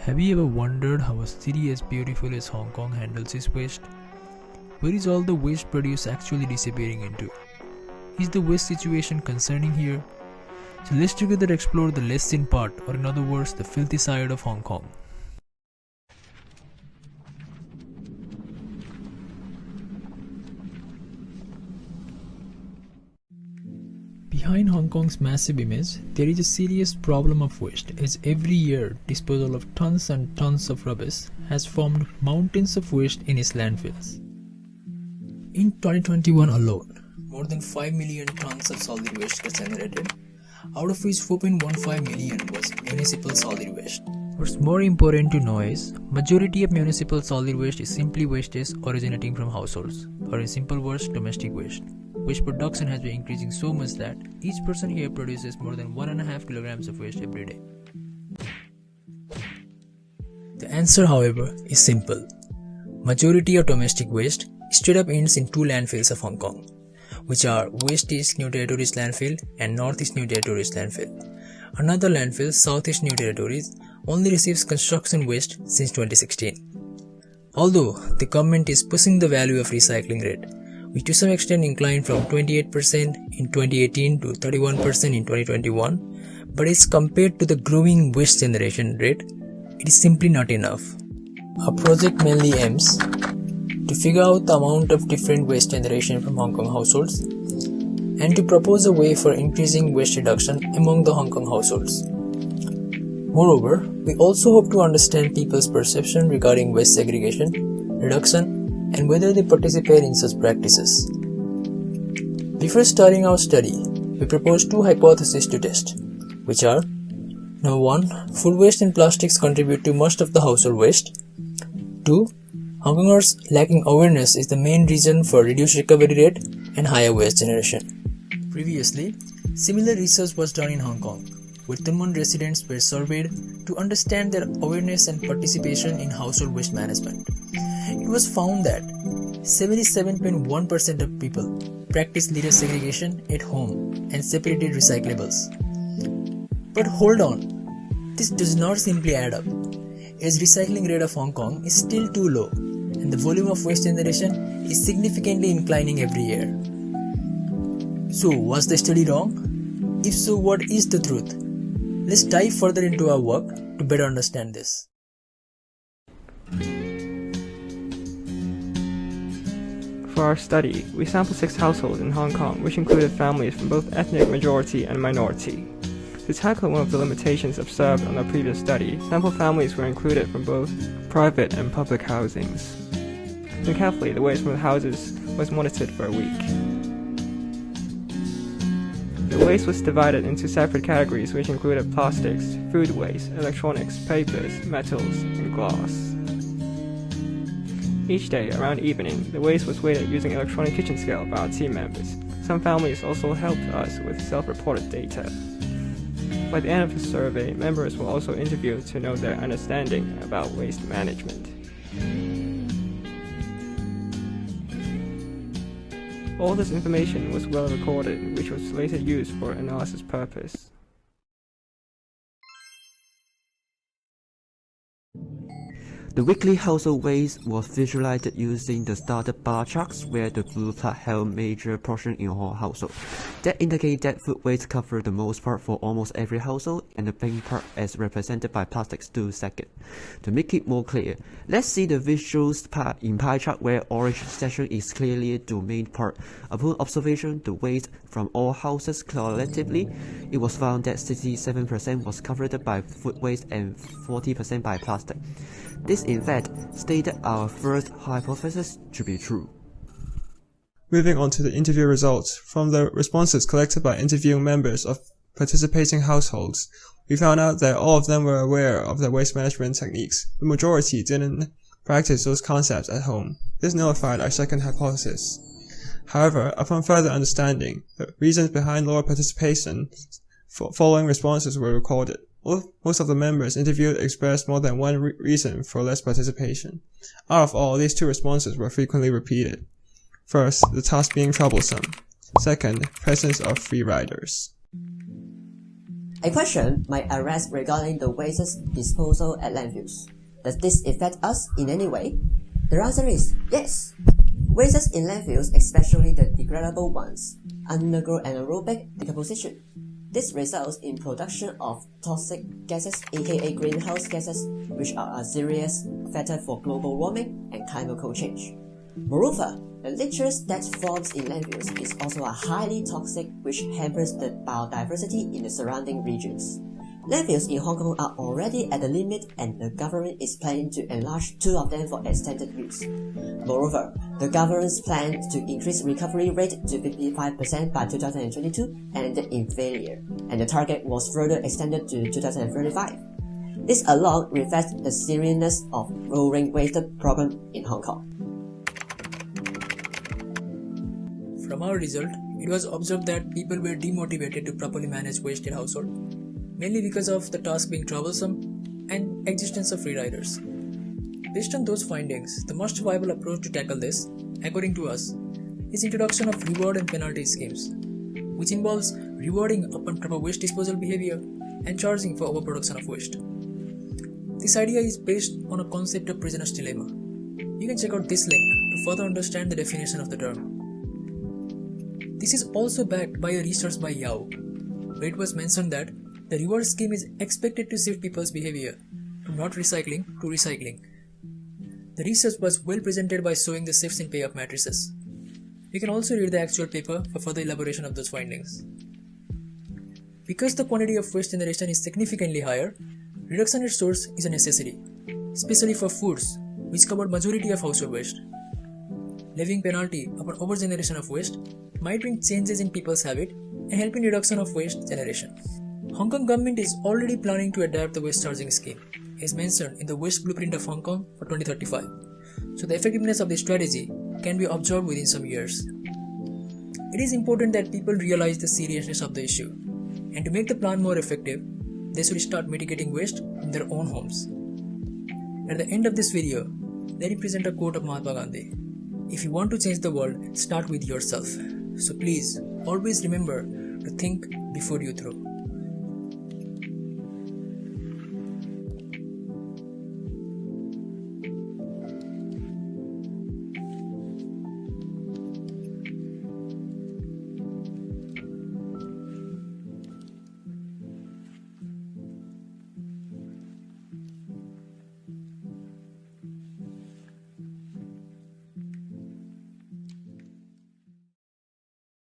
Have you ever wondered how a city as beautiful as Hong Kong handles its waste? Where is all the waste produce actually disappearing into? Is the waste situation concerning here? So let's together explore the less seen part, or in other words, the filthy side of Hong Kong. Behind Hong Kong's massive image, there is a serious problem of waste, as every year disposal of tons and tons of rubbish has formed mountains of waste in its landfills. In 2021 alone, more than 5 million tons of solid waste was generated, out of which 4.15 million was municipal solid waste. What's more important to know is, majority of municipal solid waste is simply wastage originating from households, or in simple words, domestic waste. Waste production has been increasing so much that each person here produces more than 1.5 kilograms of waste every day. The answer, however, is simple. Majority of domestic waste straight up ends in two landfills of Hong Kong, which are West East New Territories Landfill and North East New Territories Landfill. Another landfill, South East New Territories, only receives construction waste since 2016. Although the government is pushing the value of recycling rate, which to some extent inclined from 28% in 2018 to 31% in 2021, but is compared to the growing waste generation rate, it is simply not enough. Our project mainly aims to figure out the amount of different waste generation from Hong Kong households and to propose a way for increasing waste reduction among the Hong Kong households. Moreover, we also hope to understand people's perception regarding waste segregation, reduction, and whether they participate in such practices. Before starting our study, we propose two hypotheses to test, which are: Number 1, food waste and plastics contribute to most of the household waste. 2, Hong Kongers lacking awareness is the main reason for reduced recovery rate and higher waste generation. Previously, similar research was done in Hong Kong, where Tuen Mun residents were surveyed to understand their awareness and participation in household waste management. It was found that 77.1% of people practiced litter segregation at home and separated recyclables. But hold on, this does not simply add up, as recycling rate of Hong Kong is still too low and the volume of waste generation is significantly inclining every year. So was the study wrong? If so, what is the truth? Let's dive further into our work to better understand this. For our study, we sampled 6 households in Hong Kong, which included families from both ethnic majority and minority. To tackle one of the limitations observed on our previous study, sample families were included from both private and public housings. And carefully, the waste from the houses was monitored for a week. The waste was divided into separate categories, which included plastics, food waste, electronics, papers, metals, and glass. Each day, around evening, the waste was weighted using electronic kitchen scale by our team members. Some families also helped us with self-reported data. By the end of the survey, members were also interviewed to know their understanding about waste management. All this information was well recorded, which was later used for analysis purpose. The weekly household waste was visualized using the started bar charts, where the blue part held major portion in all households. That indicates that food waste covered the most part for almost every household, and the pink part as represented by plastics stood second. To make it more clear, let's see the visuals part in pie chart, where orange section is clearly the main part. Upon observation, the waste from all houses collectively, it was found that 67% was covered by food waste and 40% by plastic. This in fact stated our first hypothesis to be true. Moving on to the interview results, from the responses collected by interviewing members of participating households, we found out that all of them were aware of the waste management techniques. The majority didn't practice those concepts at home. This nullified our second hypothesis. However, upon further understanding, the reasons behind lower participation, following responses were recorded. Most of the members interviewed expressed more than one reason for less participation. Out of all, these 2 responses were frequently repeated. First, the task being troublesome. Second, presence of free riders. A question might arise regarding the waste disposal at landfills. Does this affect us in any way? The answer is yes. Wastes in landfills, especially the degradable ones, undergo anaerobic decomposition. This results in production of toxic gases, aka greenhouse gases, which are a serious factor for global warming and chemical change. Moreover, the litter that forms in landfills is also a highly toxic, which hampers the biodiversity in the surrounding regions. Landfills in Hong Kong are already at the limit, and the government is planning to enlarge 2 of them for extended use. Moreover, the government's plan to increase recovery rate to 55% by 2022 ended in failure, and the target was further extended to 2035. This alone reflects the seriousness of growing waste problem in Hong Kong. From our result, it was observed that people were demotivated to properly manage waste in household, mainly because of the task being troublesome and existence of free riders. Based on those findings, the most viable approach to tackle this, according to us, is introduction of reward and penalty schemes, which involves rewarding upon proper waste disposal behavior and charging for overproduction of waste. This idea is based on a concept of prisoner's dilemma. You can check out this link to further understand the definition of the term. This is also backed by a research by Yao, where it was mentioned that the reward scheme is expected to shift people's behavior from not recycling to recycling. The research was well presented by showing the shifts in payoff matrices. You can also read the actual paper for further elaboration of those findings. Because the quantity of waste generation is significantly higher, reduction at source is a necessity, especially for foods, which cover majority of household waste. Levying penalty upon overgeneration of waste might bring changes in people's habit and help in reduction of waste generation. Hong Kong government is already planning to adapt the waste charging scheme, as mentioned in the Waste Blueprint of Hong Kong for 2035. So the effectiveness of the strategy can be observed within some years. It is important that people realize the seriousness of the issue, and to make the plan more effective, they should start mitigating waste in their own homes. At the end of this video, let me present a quote of Mahatma Gandhi. If you want to change the world, start with yourself. So please, always remember to think before you throw.